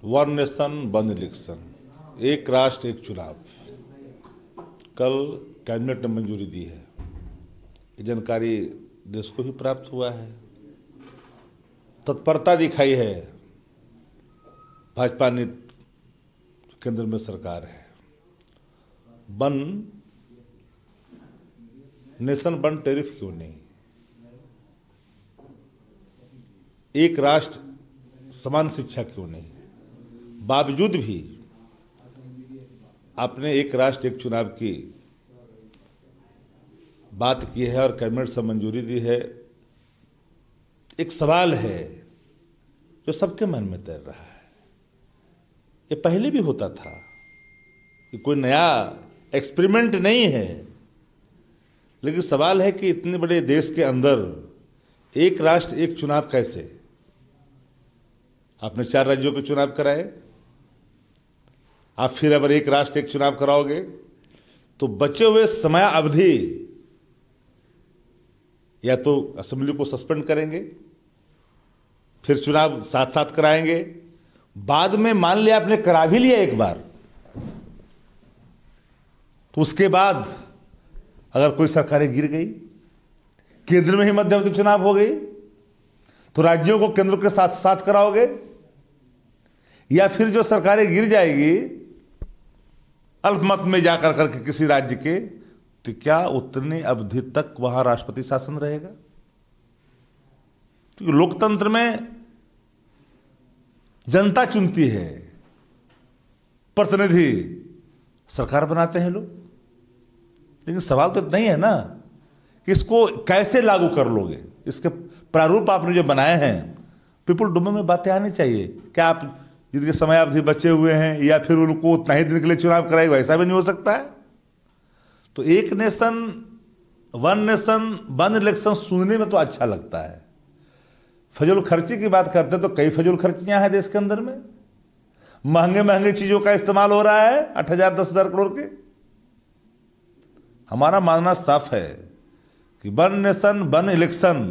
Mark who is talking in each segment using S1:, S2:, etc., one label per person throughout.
S1: One nation one election, एक राष्ट्र एक चुनाव, कल कैबिनेट ने मंजूरी दी है। ये जानकारी देश को भी प्राप्त हुआ है। तत्परता दिखाई है भाजपा ने, केंद्र में सरकार है। वन नेशन वन टैरिफ क्यों नहीं, एक राष्ट्र समान शिक्षा क्यों नहीं, बावजूद भी आपने एक राष्ट्र एक चुनाव की बात की है और कैबिनेट से मंजूरी दी है। एक सवाल है जो सबके मन में तैर रहा है। ये पहले भी होता था, ये कोई नया एक्सपेरिमेंट नहीं है, लेकिन सवाल है कि इतने बड़े देश के अंदर एक राष्ट्र एक चुनाव कैसे? आपने 4 राज्यों के चुनाव कराए, आप फिर अगर एक राष्ट्र एक चुनाव कराओगे तो बचे हुए समय अवधि या तो असेंबली को सस्पेंड करेंगे, फिर चुनाव साथ साथ कराएंगे। बाद में मान लिया आपने करा भी लिया एक बार, तो उसके बाद अगर कोई सरकारें गिर गई, केंद्र में ही मध्यवर्ती चुनाव हो गई, तो राज्यों को केंद्र के साथ साथ कराओगे, या फिर जो सरकारें गिर जाएगी अल्पमत में जाकर करके किसी राज्य के, तो क्या उतनी अवधि तक वहां राष्ट्रपति शासन रहेगा? क्योंकि लोकतंत्र में जनता चुनती है, प्रतिनिधि सरकार बनाते हैं लोग। लेकिन सवाल तो इतना ही है ना कि इसको कैसे लागू कर लोगे। इसके प्रारूप आपने जो बनाए हैं, पीपुल डोमेन में बातें आनी चाहिए। क्या आप जिनके समय अवधि बचे हुए हैं या फिर उनको उतना ही दिन के लिए चुनाव कराएगा? ऐसा भी नहीं हो सकता है। तो एक नेशन वन इलेक्शन सुनने में तो अच्छा लगता है। फजूल खर्ची की बात करते हैं तो कई फजूल खर्चियां हैं देश के अंदर में। महंगे महंगे चीजों का इस्तेमाल हो रहा है 8,000 10,000 करोड़ के। हमारा मानना साफ है कि वन नेशन वन इलेक्शन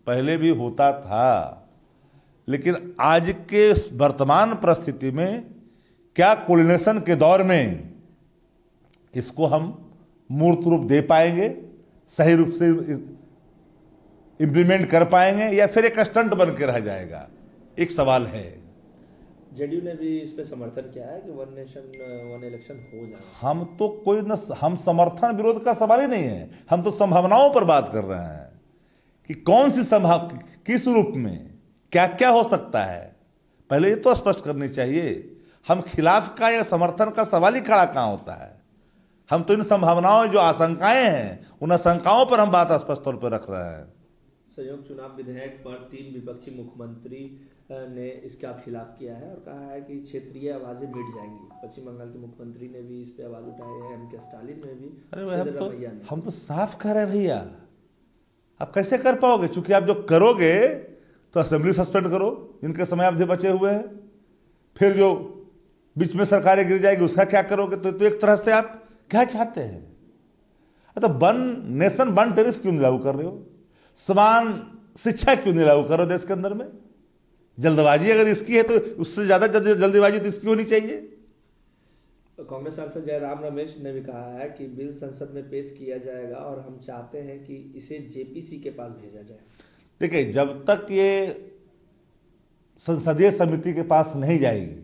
S1: पहले भी होता था, लेकिन आज के वर्तमान परिस्थिति में क्या कोऑर्डिनेशन के दौर में इसको हम मूर्त रूप दे पाएंगे, सही रूप से इंप्लीमेंट कर पाएंगे, या फिर एक स्टंट बन के रह जाएगा? एक सवाल है।
S2: जेडीयू ने भी इस पे समर्थन किया है कि वन नेशन वन इलेक्शन हो जाए।
S1: हम तो कोई न, हम समर्थन विरोध का सवाल ही नहीं है, हम तो संभावनाओं पर बात कर रहे हैं कि कौन सी संभावना, किस रूप में, क्या क्या हो सकता है। पहले ये तो स्पष्ट करनी चाहिए। हम खिलाफ का या समर्थन का सवाल ही खड़ा कहां होता है। हम तो इन संभावनाओं, जो आशंकाएं हैं, उन आशंकाओं पर हम बात स्पष्ट तौर पर रख रहे हैं।
S2: संयुक्त चुनाव विधेयक पर 3 विपक्षी मुख्यमंत्री ने इसका खिलाफ किया है और कहा है कि क्षेत्रीय आवाजें मिट जाएंगी। पश्चिम बंगाल के मुख्यमंत्री ने भी इस पे आवाज उठाई है, एम के स्टालिन ने भी।
S1: अरे हम तो साफ कह रहे हैं भैया, आप कैसे कर पाओगे? क्योंकि आप जो करोगे तो असेंबली सस्पेंड करो, इनके समय अवधि बचे हुए हैं, फिर जो बीच में सरकारें गिर जाएगी उसका क्या करोगे? तो एक तरह से आप क्या चाहते हैं? तो वन नेशन वन टैरिफ क्यों नहीं लागू कर रहे हो? समान शिक्षा क्यों नहीं लागू कर रहे हो देश के अंदर में? जल्दबाजी अगर इसकी है तो उससे ज्यादा जल्दबाजी तो इसकी होनी चाहिए।
S2: कांग्रेस सांसद जयराम रमेश ने भी कहा है कि बिल संसद में पेश किया जाएगा और हम चाहते हैं कि इसे जेपीसी के पास भेजा जाए।
S1: देखिए, जब तक ये संसदीय समिति के पास नहीं जाएगी,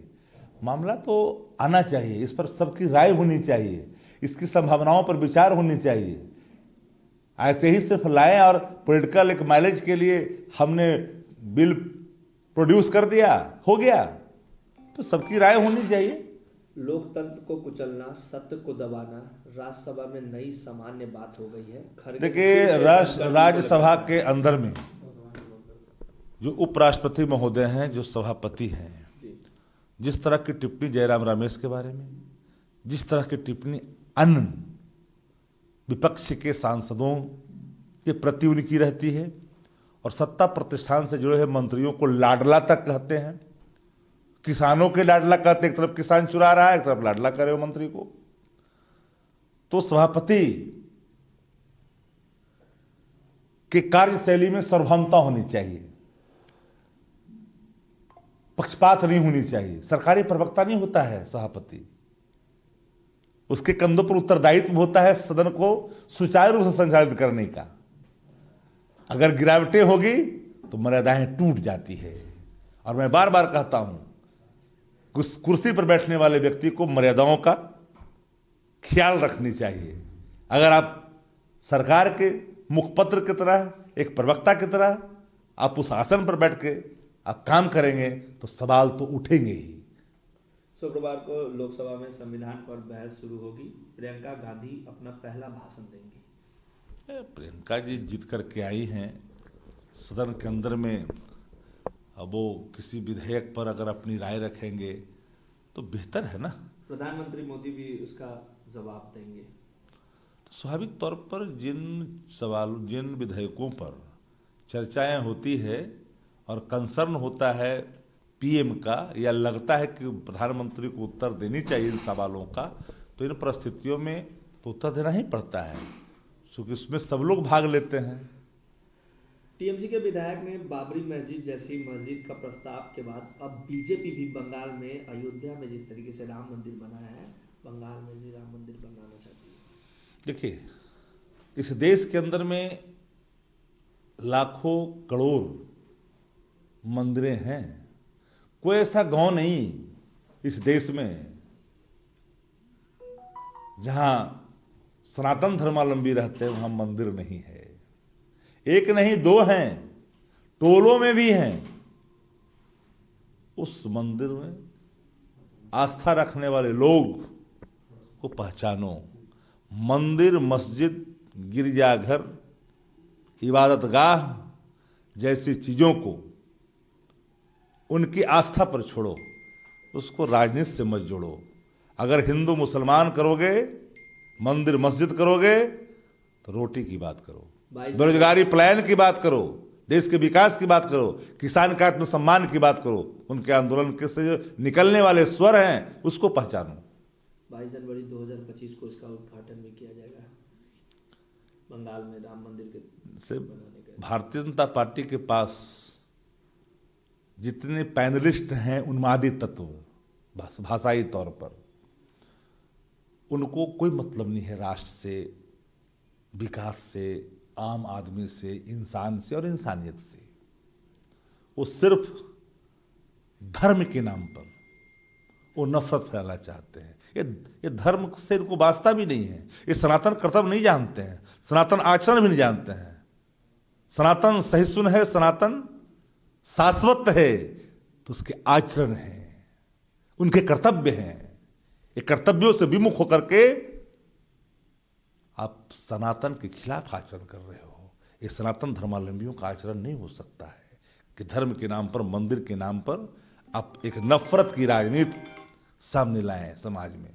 S1: मामला तो आना चाहिए, इस पर सबकी राय होनी चाहिए, इसकी संभावनाओं पर विचार होनी चाहिए। ऐसे ही सिर्फ लाएं और पॉलिटिकल एक माइलेज के लिए हमने बिल प्रोड्यूस कर दिया, हो गया, तो सबकी राय होनी चाहिए।
S2: लोकतंत्र को कुचलना, सत्य को दबाना राज्यसभा में नई सामान्य बात हो गई है।
S1: देखिए, राज्यसभा के अंदर में जो उपराष्ट्रपति महोदय हैं, जो सभापति हैं, जिस तरह की टिप्पणी जयराम रमेश के बारे में, जिस तरह की टिप्पणी अन्य विपक्ष के सांसदों के प्रति उनकी रहती है, और सत्ता प्रतिष्ठान से जुड़े हुए मंत्रियों को लाडला तक कहते हैं, किसानों के लाडला कहते हैं, एक तरफ किसान चुरा रहा है, एक तरफ लाडला करे हो मंत्री को, तो सभापति के कार्यशैली में सार्वभौमता होनी चाहिए। पक्षपात नहीं होनी चाहिए। सरकारी प्रवक्ता नहीं होता है सभापति, उसके कंधों पर उत्तरदायित्व होता है सदन को सुचारू रूप से संचालित करने का। अगर गिरावटें होगी तो मर्यादाएं टूट जाती है। और मैं बार बार कहता हूं, उस कुर्सी पर बैठने वाले व्यक्ति को मर्यादाओं का ख्याल रखनी चाहिए। अगर आप सरकार के मुखपत्र की तरह, एक प्रवक्ता की तरह आप उस आसन पर बैठ के आप काम करेंगे तो सवाल तो उठेंगे ही।
S2: शुक्रवार को लोकसभा में संविधान पर बहस शुरू होगी। प्रियंका गांधी अपना पहला भाषण देंगी।
S1: प्रियंका जी जीत करके आई हैं सदन के अंदर में। अब वो किसी विधेयक पर अगर अपनी राय रखेंगे तो बेहतर है ना।
S2: प्रधानमंत्री मोदी भी उसका जवाब देंगे।
S1: तो स्वाभाविक तौर पर जिन विधेयकों पर चर्चाएं होती है और कंसर्न होता है पीएम का, या लगता है कि प्रधानमंत्री को उत्तर देनी चाहिए इन सवालों का, तो इन परिस्थितियों में तो उत्तर देना ही पड़ता है, क्योंकि उसमें सब लोग भाग लेते हैं।
S2: टीएमसी के विधायक ने बाबरी मस्जिद जैसी मस्जिद का प्रस्ताव के बाद अब बीजेपी भी बंगाल में अयोध्या में जिस तरीके से राम मंदिर बनाया है, बंगाल में भी राम मंदिर बनाना चाहती है।
S1: देखिए, इस देश के अंदर में लाखों करोड़ मंदिरें हैं। कोई ऐसा गांव नहीं इस देश में जहां सनातन धर्मावलंबी रहते हैं वहां मंदिर नहीं है। एक नहीं दो हैं, टोलों में भी हैं। उस मंदिर में आस्था रखने वाले लोग को पहचानो। मंदिर, मस्जिद, गिरजाघर, इबादतगाह जैसी चीजों को उनकी आस्था पर छोड़ो, उसको राजनीति से मत जोड़ो। अगर हिंदू मुसलमान करोगे, मंदिर मस्जिद करोगे तो रोटी की बात करो, बेरोजगारी पलायन की बात करो, देश के विकास की बात करो, किसान का आत्मसम्मान की बात करो। उनके आंदोलन के से जो निकलने वाले स्वर हैं उसको पहचानो।
S2: 22 जनवरी 2025 को इसका उद्घाटन भी किया जाएगा बंगाल में राम मंदिर के
S1: से। भारतीय जनता पार्टी के पास जितने पैनलिस्ट हैं उन्मादी तत्व भाषाई तौर पर, उनको कोई मतलब नहीं है राष्ट्र से, विकास से, आम आदमी से, इंसान से और इंसानियत से। वो सिर्फ धर्म के नाम पर वो नफरत फैलाना चाहते हैं। ये धर्म से इनको वास्ता भी नहीं है। ये सनातन कर्तव्य नहीं जानते हैं, सनातन आचरण भी नहीं जानते हैं। सनातन सहिष्णु है, सनातन शाश्वत है, तो उसके आचरण हैं, उनके कर्तव्य हैं। ये कर्तव्यों से विमुख होकर के आप सनातन के खिलाफ आचरण कर रहे हो। ये सनातन धर्मावलंबियों का आचरण नहीं हो सकता है कि धर्म के नाम पर, मंदिर के नाम पर आप एक नफरत की राजनीति सामने लाएं समाज में।